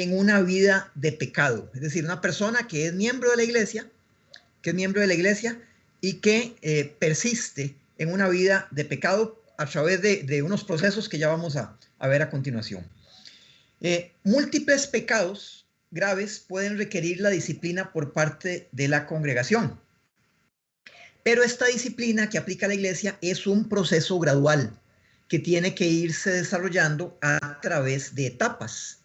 en una vida de pecado. Es decir, una persona que es miembro de la iglesia, y que persiste en una vida de pecado a través de unos procesos que ya vamos a ver a continuación. Múltiples pecados graves pueden requerir la disciplina por parte de la congregación. Pero esta disciplina que aplica la iglesia es un proceso gradual que tiene que irse desarrollando a través de etapas.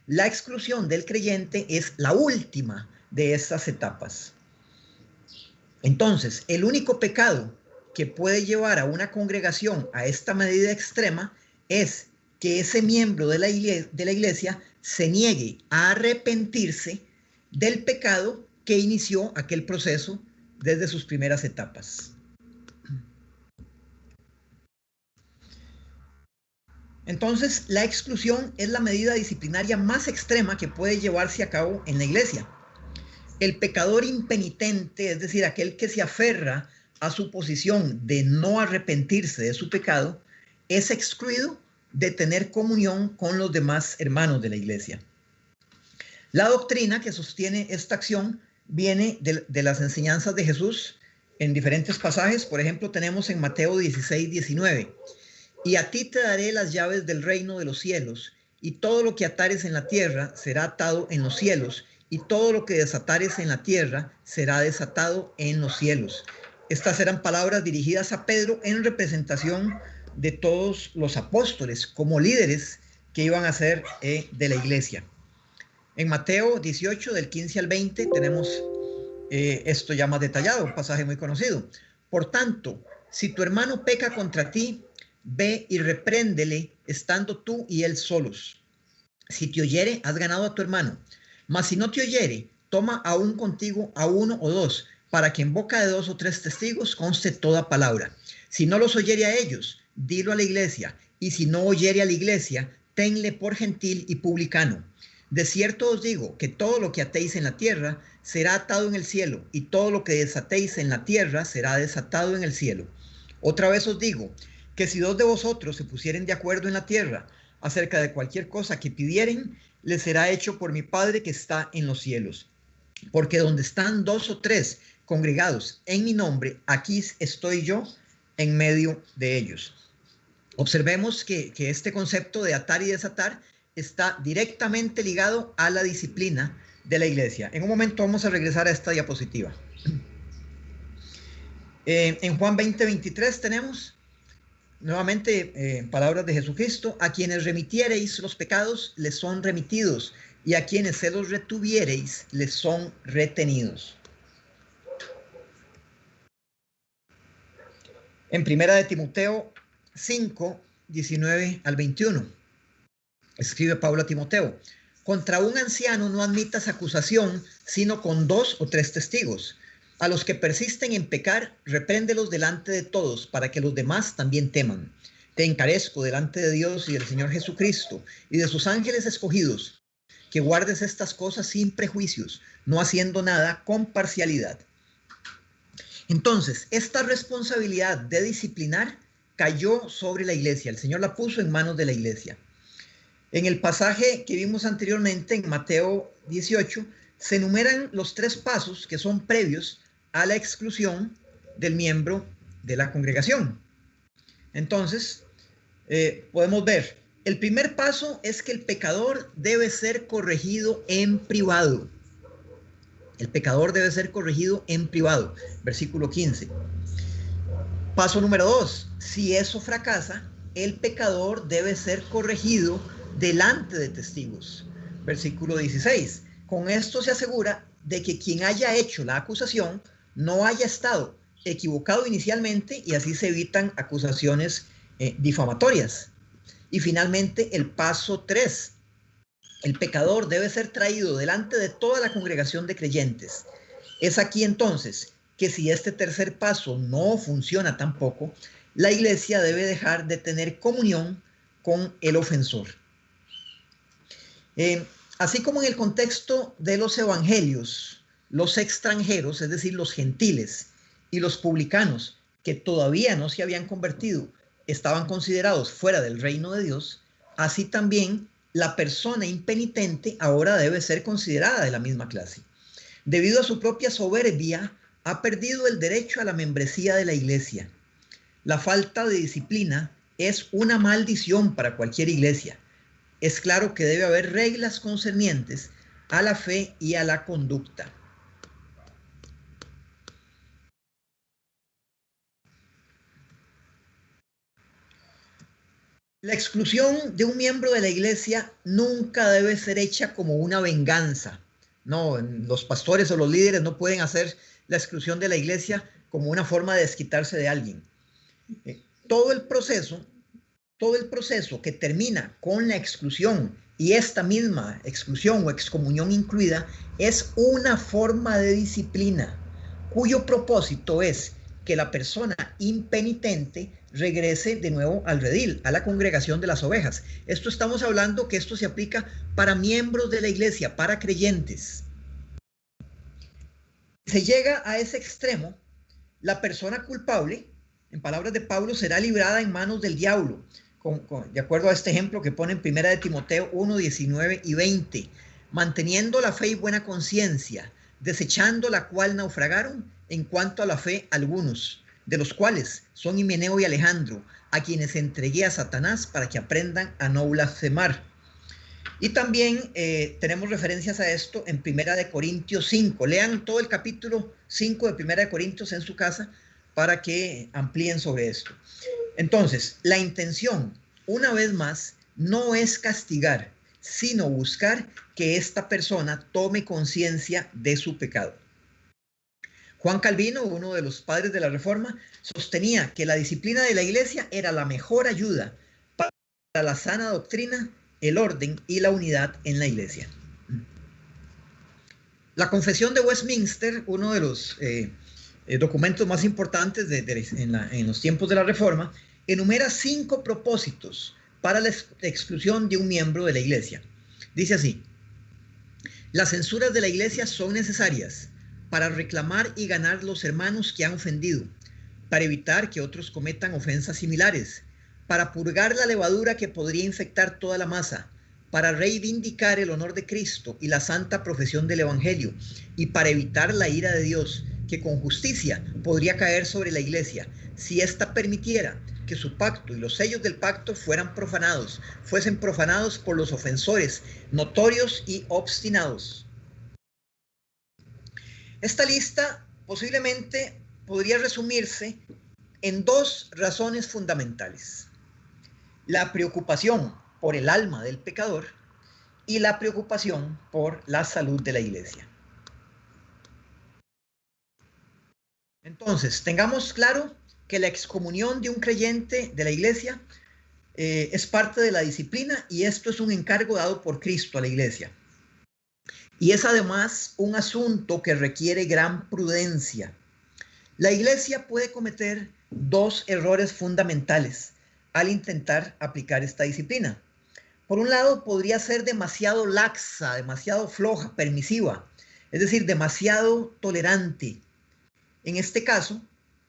La exclusión del creyente es la última de estas etapas. Entonces, el único pecado que puede llevar a una congregación a esta medida extrema es que ese miembro de la iglesia se niegue a arrepentirse del pecado que inició aquel proceso desde sus primeras etapas. Entonces, la exclusión es la medida disciplinaria más extrema que puede llevarse a cabo en la iglesia. El pecador impenitente, es decir, aquel que se aferra a su posición de no arrepentirse de su pecado, es excluido de tener comunión con los demás hermanos de la iglesia. La doctrina que sostiene esta acción viene de las enseñanzas de Jesús en diferentes pasajes. Por ejemplo, tenemos en Mateo 16:19. Y a ti te daré las llaves del reino de los cielos, y todo lo que atares en la tierra será atado en los cielos, y todo lo que desatares en la tierra será desatado en los cielos. Estas eran palabras dirigidas a Pedro en representación de todos los apóstoles como líderes que iban a ser de la iglesia. En Mateo 18, del 15 al 20, tenemos esto ya más detallado, un pasaje muy conocido. Por tanto, si tu hermano peca contra ti, ve y repréndele estando tú y él solos. Si te oyere, has ganado a tu hermano. Mas si no te oyere, toma aún contigo a uno o dos, para que en boca de 2 o 3 testigos conste toda palabra. Si no los oyere a ellos, dilo a la iglesia. Y si no oyere a la iglesia, tenle por gentil y publicano. De cierto os digo que todo lo que atéis en la tierra será atado en el cielo, y todo lo que desatéis en la tierra será desatado en el cielo. Otra vez os digo que si 2 de vosotros se pusieren de acuerdo en la tierra acerca de cualquier cosa que pidieren, les será hecho por mi Padre que está en los cielos. Porque donde están 2 o 3 congregados en mi nombre, aquí estoy yo en medio de ellos. Observemos que este concepto de atar y desatar está directamente ligado a la disciplina de la iglesia. En un momento vamos a regresar a esta diapositiva. En Juan 20:23 tenemos nuevamente palabras de Jesucristo: a quienes remitiereis los pecados les son remitidos, y a quienes se los retuviereis les son retenidos. En primera de Timoteo 5, 19 al 21, escribe Pablo a Timoteo: contra un anciano no admitas acusación, sino con 2 o 3 testigos. A los que persisten en pecar, repréndelos delante de todos, para que los demás también teman. Te encarezco delante de Dios y del Señor Jesucristo y de sus ángeles escogidos, que guardes estas cosas sin prejuicios, no haciendo nada con parcialidad. Entonces, esta responsabilidad de disciplinar cayó sobre la iglesia. El Señor la puso en manos de la iglesia. En el pasaje que vimos anteriormente, en Mateo 18, se enumeran los 3 pasos que son previos a la exclusión del miembro de la congregación. Entonces, podemos ver, el primer paso es que el pecador debe ser corregido en privado. El pecador debe ser corregido en privado. Versículo 15. Paso número 2. Si eso fracasa, el pecador debe ser corregido delante de testigos. Versículo 16. Con esto se asegura de que quien haya hecho la acusación no haya estado equivocado inicialmente, y así se evitan acusaciones difamatorias. Y finalmente, el paso 3. El pecador debe ser traído delante de toda la congregación de creyentes. Es aquí entonces que si este tercer paso no funciona tampoco, la iglesia debe dejar de tener comunión con el ofensor. Así como en el contexto de los evangelios, los extranjeros, es decir, los gentiles y los publicanos que todavía no se habían convertido, estaban considerados fuera del reino de Dios, así también la persona impenitente ahora debe ser considerada de la misma clase. Debido a su propia soberbia, ha perdido el derecho a la membresía de la iglesia. La falta de disciplina es una maldición para cualquier iglesia. Es claro que debe haber reglas concernientes a la fe y a la conducta. La exclusión de un miembro de la iglesia nunca debe ser hecha como una venganza. No, los pastores o los líderes no pueden hacer la exclusión de la iglesia como una forma de desquitarse de alguien. Todo el proceso que termina con la exclusión y esta misma exclusión o excomunión incluida es una forma de disciplina cuyo propósito es que la persona impenitente regrese de nuevo al redil, a la congregación de las ovejas. Esto estamos hablando que esto se aplica para miembros de la iglesia, para creyentes. Se llega a ese extremo, la persona culpable, en palabras de Pablo, será librada en manos del diablo, de acuerdo a este ejemplo que pone en 1 de Timoteo 1, 19 y 20, manteniendo la fe y buena conciencia, desechando la cual naufragaron en cuanto a la fe algunos, de los cuales son Himeneo y Alejandro, a quienes entregué a Satanás para que aprendan a no blasfemar. Y también tenemos referencias a esto en 1 de Corintios 5. Lean todo el capítulo 5 de 1 de Corintios en su casa para que amplíen sobre esto. Entonces, la intención, una vez más, no es castigar, sino buscar que esta persona tome conciencia de su pecado. Juan Calvino, uno de los padres de la Reforma, sostenía que la disciplina de la iglesia era la mejor ayuda para la sana doctrina, el orden y la unidad en la iglesia. La Confesión de Westminster, uno de los documentos más importantes en los tiempos de la Reforma, enumera 5 propósitos para la exclusión de un miembro de la iglesia. Dice así: las censuras de la iglesia son necesarias para reclamar y ganar los hermanos que han ofendido, para evitar que otros cometan ofensas similares, para purgar la levadura que podría infectar toda la masa, para reivindicar el honor de Cristo y la santa profesión del Evangelio, y para evitar la ira de Dios, que con justicia podría caer sobre la iglesia, si ésta permitiera que su pacto y los sellos del pacto fuesen profanados por los ofensores notorios y obstinados. Esta lista posiblemente podría resumirse en 2 razones fundamentales: la preocupación por el alma del pecador y la preocupación por la salud de la iglesia. Entonces, tengamos claro que la excomunión de un creyente de la iglesia es parte de la disciplina, y esto es un encargo dado por Cristo a la iglesia. Y es además un asunto que requiere gran prudencia. La iglesia puede cometer 2 errores fundamentales al intentar aplicar esta disciplina. Por un lado, podría ser demasiado laxa, demasiado floja, permisiva, es decir, demasiado tolerante. En este caso,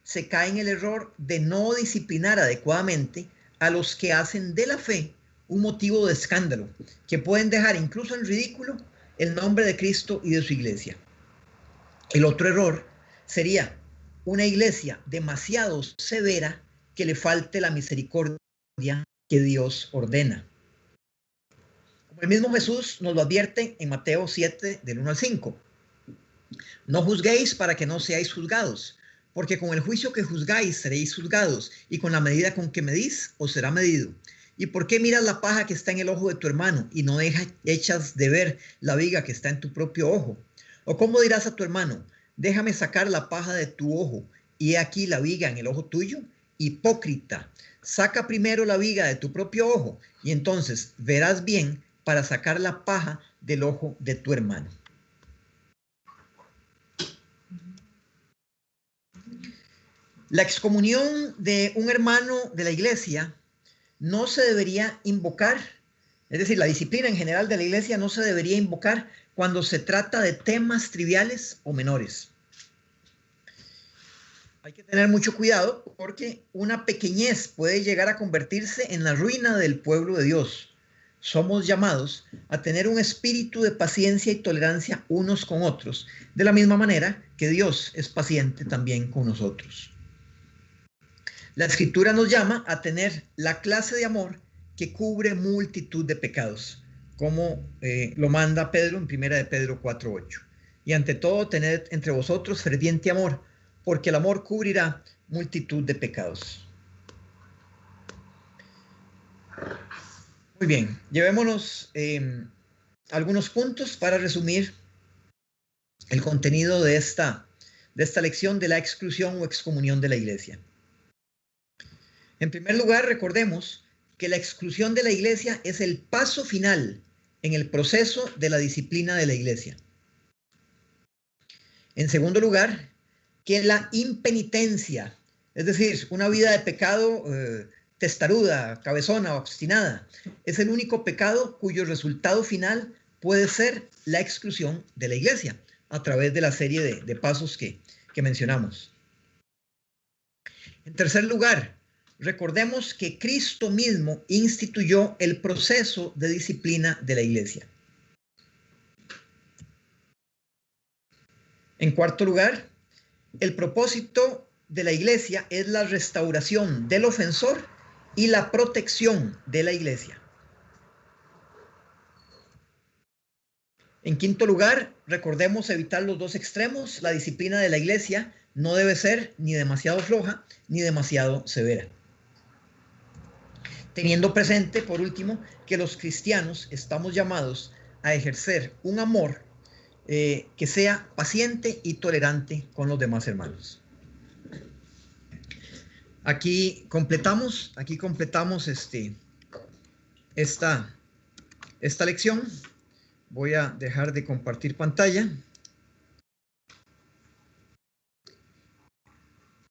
se cae en el error de no disciplinar adecuadamente a los que hacen de la fe un motivo de escándalo, que pueden dejar incluso en ridículo el nombre de Cristo y de su iglesia. El otro error sería una iglesia demasiado severa que le falte la misericordia que Dios ordena. Como el mismo Jesús nos lo advierte en Mateo 7, del 1 al 5. No juzguéis para que no seáis juzgados, porque con el juicio que juzgáis seréis juzgados, y con la medida con que medís os será medido. ¿Y por qué miras la paja que está en el ojo de tu hermano y no echas de ver la viga que está en tu propio ojo? ¿O cómo dirás a tu hermano: déjame sacar la paja de tu ojo, y he aquí la viga en el ojo tuyo? Hipócrita, saca primero la viga de tu propio ojo, y entonces verás bien para sacar la paja del ojo de tu hermano. La excomunión de un hermano de la iglesia no se debería invocar, es decir, la disciplina en general de la iglesia no se debería invocar cuando se trata de temas triviales o menores. Hay que tener mucho cuidado porque una pequeñez puede llegar a convertirse en la ruina del pueblo de Dios, somos llamados a tener un espíritu de paciencia y tolerancia unos con otros, de la misma manera que Dios es paciente también con nosotros. La Escritura nos llama a tener la clase de amor que cubre multitud de pecados, como lo manda Pedro en 1 de Pedro 4:8. Y ante todo, tened entre vosotros ferviente amor, porque el amor cubrirá multitud de pecados. Muy bien, llevémonos algunos puntos para resumir el contenido de esta lección de la exclusión o excomunión de la iglesia. En primer lugar, recordemos que la exclusión de la iglesia es el paso final en el proceso de la disciplina de la iglesia. En segundo lugar, que la impenitencia, es decir, una vida de pecado testaruda, cabezona o obstinada, es el único pecado cuyo resultado final puede ser la exclusión de la iglesia a través de la serie de pasos que mencionamos. En tercer lugar, recordemos que Cristo mismo instituyó el proceso de disciplina de la iglesia. En cuarto lugar, el propósito de la iglesia es la restauración del ofensor y la protección de la iglesia. En quinto lugar, recordemos evitar los dos extremos. La disciplina de la iglesia no debe ser ni demasiado floja ni demasiado severa. Teniendo presente, por último, que los cristianos estamos llamados a ejercer un amor que sea paciente y tolerante con los demás hermanos. Aquí completamos esta lección. Voy a dejar de compartir pantalla.